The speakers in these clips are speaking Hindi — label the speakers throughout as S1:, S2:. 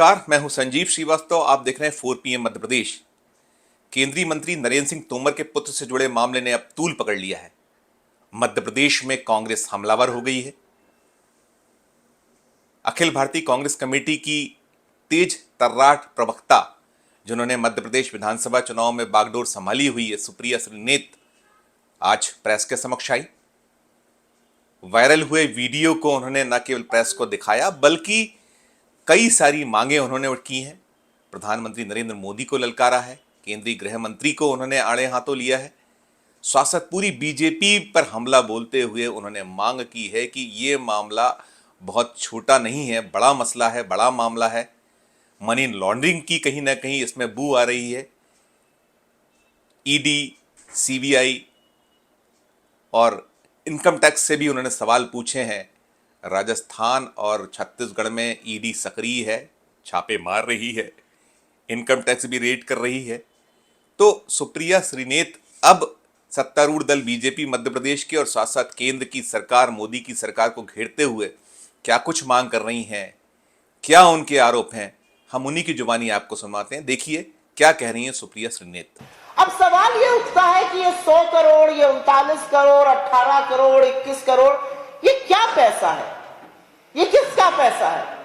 S1: नमस्कार, मैं हूं संजीव श्रीवास्तव। आप देख रहे हैं 4 PM मध्य प्रदेश। केंद्रीय मंत्री नरेंद्र सिंह तोमर के पुत्र से जुड़े मामले ने अब तूल पकड़ लिया है। मध्य प्रदेश में कांग्रेस हमलावर हो गई है। अखिल भारतीय कांग्रेस कमेटी की तेज तर्राट प्रवक्ता, जिन्होंने मध्य प्रदेश विधानसभा चुनाव में बागडोर संभाली हुई है, सुप्रिया श्रीनेत, आज प्रेस के समक्ष आई। वायरल हुए वीडियो को उन्होंने न केवल प्रेस को दिखाया, बल्कि कई सारी मांगे उन्होंने की हैं। प्रधानमंत्री नरेंद्र मोदी को ललकारा है, केंद्रीय गृह मंत्री को उन्होंने आड़े हाथों लिया है। शासक पूरी बीजेपी पर हमला बोलते हुए उन्होंने मांग की है कि ये मामला बहुत छोटा नहीं है, बड़ा मसला है, बड़ा मामला है। मनी लॉन्ड्रिंग की कहीं ना कहीं इसमें बू आ रही है। ईडी, सीबीआई और इनकम टैक्स से भी उन्होंने सवाल पूछे हैं। राजस्थान और छत्तीसगढ़ में ईडी सक्रिय है, छापे मार रही है, इनकम टैक्स भी रेड कर रही है। तो सुप्रिया श्रीनेत अब सत्तारूढ़ दल बीजेपी मध्य प्रदेश के और साथ साथ केंद्र की सरकार, मोदी की सरकार को घेरते हुए क्या कुछ मांग कर रही हैं, क्या उनके आरोप हैं, हम उन्हीं की जुबानी आपको सुनवाते हैं। देखिए क्या कह रही हैं सुप्रिया श्रीनेत।
S2: अब सवाल ये उठता है कि ये 100 करोड़, ये 39 करोड़, 18 करोड़, 21 करोड़, ये क्या पैसा है? ये किसका पैसा है?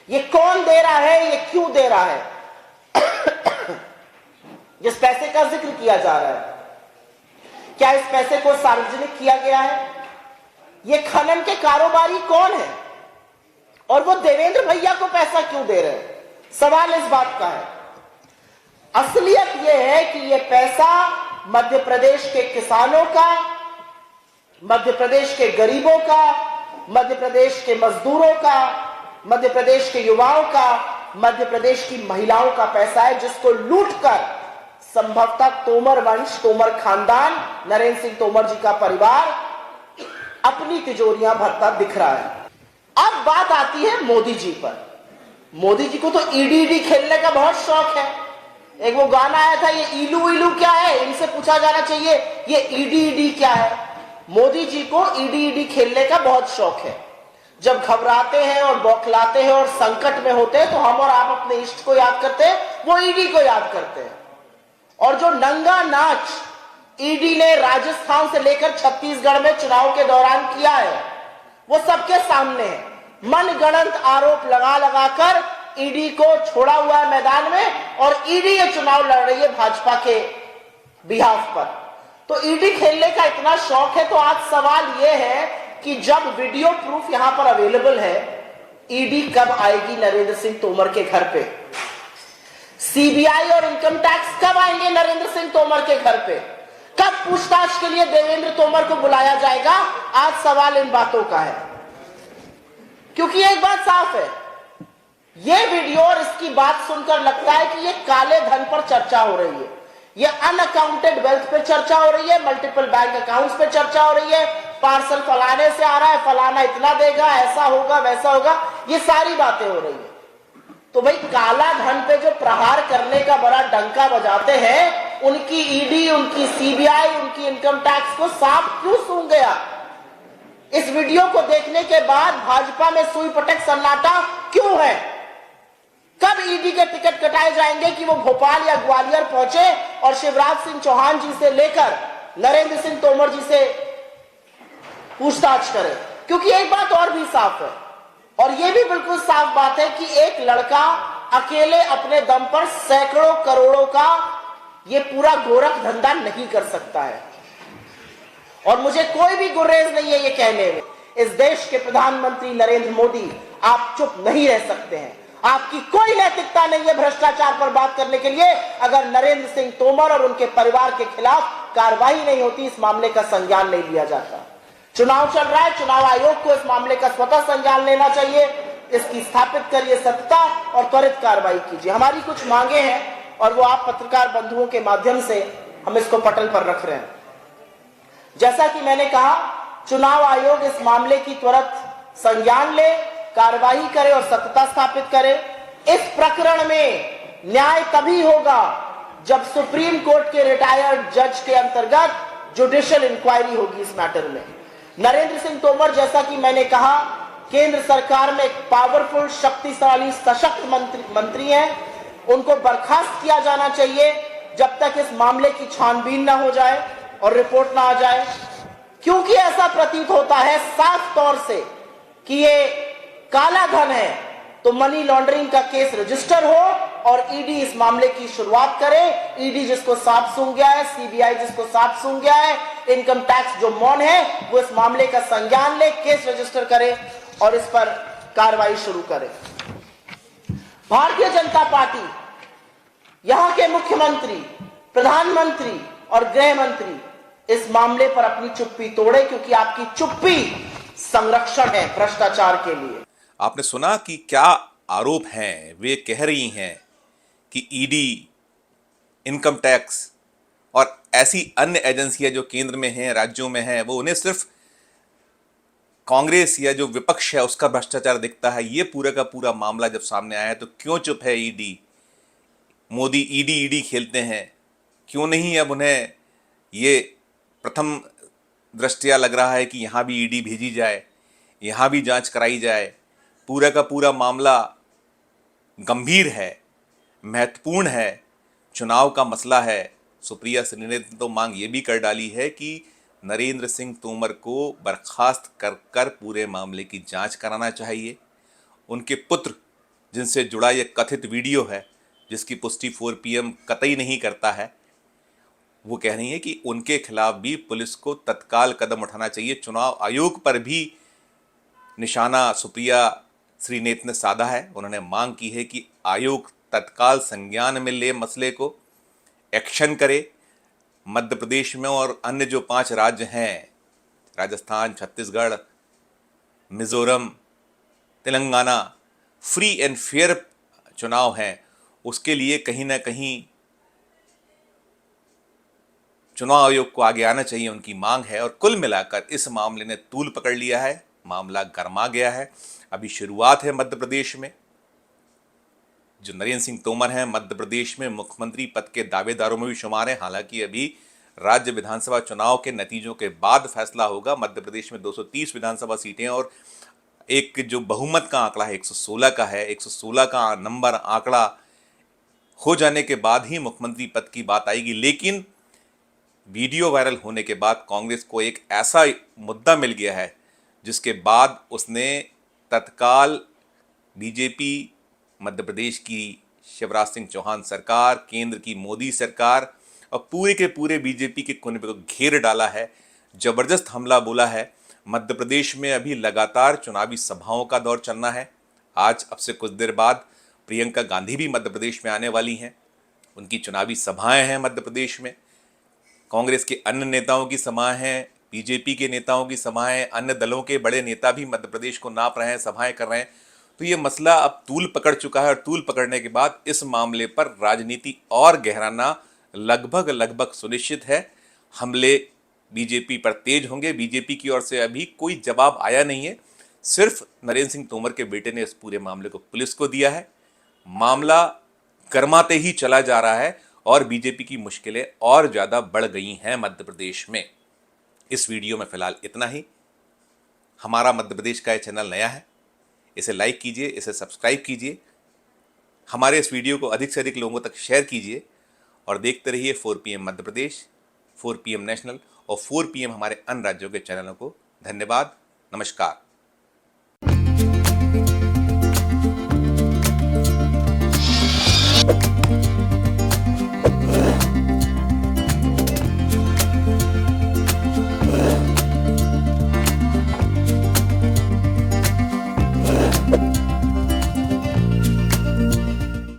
S2: ये कौन दे रहा है? ये क्यों दे रहा है? जिस पैसे का जिक्र किया जा रहा है, क्या इस पैसे को सार्वजनिक किया गया है? ये खनन के कारोबारी कौन है और वो देवेंद्र भैया को पैसा क्यों दे रहे हैं? सवाल इस बात का है। असलियत यह है कि यह पैसा मध्य प्रदेश के किसानों का, मध्य प्रदेश के गरीबों का, मध्य प्रदेश के मजदूरों का, मध्य प्रदेश के युवाओं का, मध्य प्रदेश की महिलाओं का पैसा है, जिसको लूटकर संभवतः तोमर वंश, तोमर खानदान, नरेंद्र सिंह तोमर जी का परिवार अपनी तिजोरियां भरता दिख रहा है। अब बात आती है मोदी जी पर। मोदी जी को तो ईडी खेलने का बहुत शौक है। एक वो गाना आया था, ये इलू इलू क्या है, इनसे पूछा जाना चाहिए ये ईडी क्या है। मोदी जी को ईडी खेलने का बहुत शौक है। जब घबराते हैं और बौखलाते हैं और संकट में होते हैं तो हम और आप अपने इष्ट को याद करते हैं, वो ईडी को याद करते हैं। और जो नंगा नाच ईडी ने राजस्थान से लेकर छत्तीसगढ़ में चुनाव के दौरान किया है, वो सबके सामने है। मनगढ़ंत आरोप लगा लगाकर ईडी को छोड़ा हुआ है मैदान में, और ईडी ये चुनाव लड़ रही है भाजपा के बिहाफ पर। तो ईडी खेलने का इतना शौक है, तो आज सवाल यह है कि जब वीडियो प्रूफ यहां पर अवेलेबल है, ईडी कब आएगी नरेंद्र सिंह तोमर के घर पे? सीबीआई और इनकम टैक्स कब आएंगे नरेंद्र सिंह तोमर के घर पे? कब पूछताछ के लिए देवेंद्र तोमर को बुलाया जाएगा? आज सवाल इन बातों का है। क्योंकि एक बात साफ है, यह वीडियो और इसकी बात सुनकर लगता है कि यह काले धन पर चर्चा हो रही है, ये अनअकाउंटेड वेल्थ पे चर्चा हो रही है, मल्टीपल बैंक अकाउंट्स पे चर्चा हो रही है, पार्सल फलाने से आ रहा है, फलाना इतना देगा, ऐसा होगा, वैसा होगा, ये सारी बातें हो रही है। तो भाई काला धन पे जो प्रहार करने का बड़ा डंका बजाते हैं, उनकी ईडी, उनकी सीबीआई, उनकी इनकम टैक्स को सांप क्यों सूंघ गया? इस वीडियो को देखने के बाद भाजपा में सुई पटक सन्नाटा क्यों है? कब ईडी के टिकट कटाए जाएंगे कि वो भोपाल या ग्वालियर पहुंचे और शिवराज सिंह चौहान जी से लेकर नरेंद्र सिंह तोमर जी से पूछताछ करें? क्योंकि एक बात और भी साफ है, और यह भी बिल्कुल साफ बात है कि एक लड़का अकेले अपने दम पर सैकड़ों करोड़ों का ये पूरा गोरख धंधा नहीं कर सकता है। और मुझे कोई भी गुरेज नहीं है ये कहने में, इस देश के प्रधानमंत्री नरेंद्र मोदी, आप चुप नहीं रह सकते हैं। आपकी कोई नैतिकता नहीं है भ्रष्टाचार पर बात करने के लिए। अगर नरेंद्र सिंह तोमर और उनके परिवार के खिलाफ कार्रवाई नहीं होती, इस मामले का संज्ञान नहीं लिया जाता। चुनाव चल रहा है, चुनाव आयोग को इस मामले का स्वतः संज्ञान लेना चाहिए। इसकी स्थापित करिए सत्ता और त्वरित कार्रवाई कीजिए। हमारी कुछ मांगे हैं और वो आप पत्रकार बंधुओं के माध्यम से हम इसको पटल पर रख रहे हैं। जैसा कि मैंने कहा, चुनाव आयोग इस मामले की त्वरित संज्ञान ले, कार्रवाई करे और सत्यता स्थापित करे। इस प्रकरण में न्याय तभी होगा जब सुप्रीम कोर्ट के रिटायर्ड जज के अंतर्गत जुडिशियल इंक्वायरी होगी इस मैटर में। नरेंद्र सिंह तोमर, जैसा कि मैंने कहा, केंद्र सरकार में एक पावरफुल, शक्तिशाली, सशक्त मंत्री हैं, उनको बर्खास्त किया जाना चाहिए जब तक इस मामले की छानबीन ना हो जाए और रिपोर्ट ना आ जाए। क्योंकि ऐसा प्रतीत होता है साफ तौर से कि ये काला धन है, तो मनी लॉन्ड्रिंग का केस रजिस्टर हो और ईडी इस मामले की शुरुआत करे। ईडी जिसको सांप सूंघ गया है, सीबीआई जिसको सांप सूंघ गया है, इनकम टैक्स जो मौन है, वो इस मामले का संज्ञान ले, केस रजिस्टर करे और इस पर कार्रवाई शुरू करे। भारतीय जनता पार्टी, यहां के मुख्यमंत्री, प्रधानमंत्री और गृह मंत्री इस मामले पर अपनी चुप्पी तोड़े, क्योंकि आपकी चुप्पी संरक्षण है भ्रष्टाचार के लिए।
S1: आपने सुना कि क्या आरोप हैं। वे कह रही हैं कि ईडी, इनकम टैक्स और ऐसी अन्य एजेंसियां जो केंद्र में हैं, राज्यों में हैं, वो उन्हें सिर्फ कांग्रेस या जो विपक्ष है उसका भ्रष्टाचार दिखता है। ये पूरा का पूरा मामला जब सामने आया है तो क्यों चुप है ईडी? मोदी ईडी खेलते हैं, क्यों नहीं अब उन्हें ये प्रथम दृष्टया लग रहा है कि यहाँ भी ईडी भेजी जाए, यहाँ भी जांच कराई जाए। पूरा का पूरा मामला गंभीर है, महत्वपूर्ण है, चुनाव का मसला है। सुप्रिया श्रीनेत ने तो मांग ये भी कर डाली है कि नरेंद्र सिंह तोमर को बर्खास्त कर पूरे मामले की जांच कराना चाहिए। उनके पुत्र, जिनसे जुड़ा ये कथित वीडियो है जिसकी पुष्टि 4 PM कतई नहीं करता है, वो कह रही है कि उनके खिलाफ भी पुलिस को तत्काल कदम उठाना चाहिए। चुनाव आयोग पर भी निशाना सुप्रिया श्रीनेत ने साधा है। उन्होंने मांग की है कि आयोग तत्काल संज्ञान में ले, मसले को एक्शन करे। मध्य प्रदेश में और अन्य जो 5 राज्य हैं, Rajasthan, Chhattisgarh, Mizoram, Telangana, free and fair चुनाव हैं, उसके लिए कहीं ना कहीं चुनाव आयोग को आगे आना चाहिए, उनकी मांग है। और कुल मिलाकर इस मामले ने तूल पकड़ लिया है, मामला गरमा गया है। अभी शुरुआत है मध्य प्रदेश में। जो नरेंद्र सिंह तोमर हैं, मध्य प्रदेश में मुख्यमंत्री पद के दावेदारों में भी शुमार हैं। हालांकि अभी राज्य विधानसभा चुनाव के नतीजों के बाद फैसला होगा। मध्य प्रदेश में 230 विधानसभा सीटें और एक जो बहुमत का आंकड़ा है 116 का है, 116 का नंबर आंकड़ा हो जाने के बाद ही मुख्यमंत्री पद की बात आएगी। लेकिन वीडियो वायरल होने के बाद कांग्रेस को एक ऐसा मुद्दा मिल गया है जिसके बाद उसने तत्काल बीजेपी, मध्य प्रदेश की शिवराज सिंह चौहान सरकार, केंद्र की मोदी सरकार और पूरे के पूरे बीजेपी के कुनबे को घेर डाला है। जबरदस्त हमला बोला है। मध्य प्रदेश में अभी लगातार चुनावी सभाओं का दौर चलना है। आज अब से कुछ देर बाद प्रियंका गांधी भी मध्य प्रदेश में आने वाली हैं। उनकी चुनावी सभाएं हैं मध्य प्रदेश में। कांग्रेस के अन्य नेताओं की सभाएं हैं, बीजेपी के नेताओं की सभाएं, अन्य दलों के बड़े नेता भी मध्य प्रदेश को नाप रहे हैं, सभाएं कर रहे हैं। तो ये मसला अब तूल पकड़ चुका है और तूल पकड़ने के बाद इस मामले पर राजनीति और गहराना लगभग सुनिश्चित है। हमले बीजेपी पर तेज होंगे। बीजेपी की ओर से अभी कोई जवाब आया नहीं है। सिर्फ नरेंद्र सिंह तोमर के बेटे ने इस पूरे मामले को पुलिस को दिया है। मामला गरमाते ही चला जा रहा है और बीजेपी की मुश्किलें और ज़्यादा बढ़ गई हैं मध्य प्रदेश में। इस वीडियो में फिलहाल इतना ही। हमारा मध्य प्रदेश का ये चैनल नया है, इसे लाइक कीजिए, इसे सब्सक्राइब कीजिए, हमारे इस वीडियो को अधिक से अधिक लोगों तक शेयर कीजिए और देखते रहिए 4 PM Madhya Pradesh, 4 PM national और 4 PM हमारे अन्य राज्यों के चैनलों को। धन्यवाद, नमस्कार।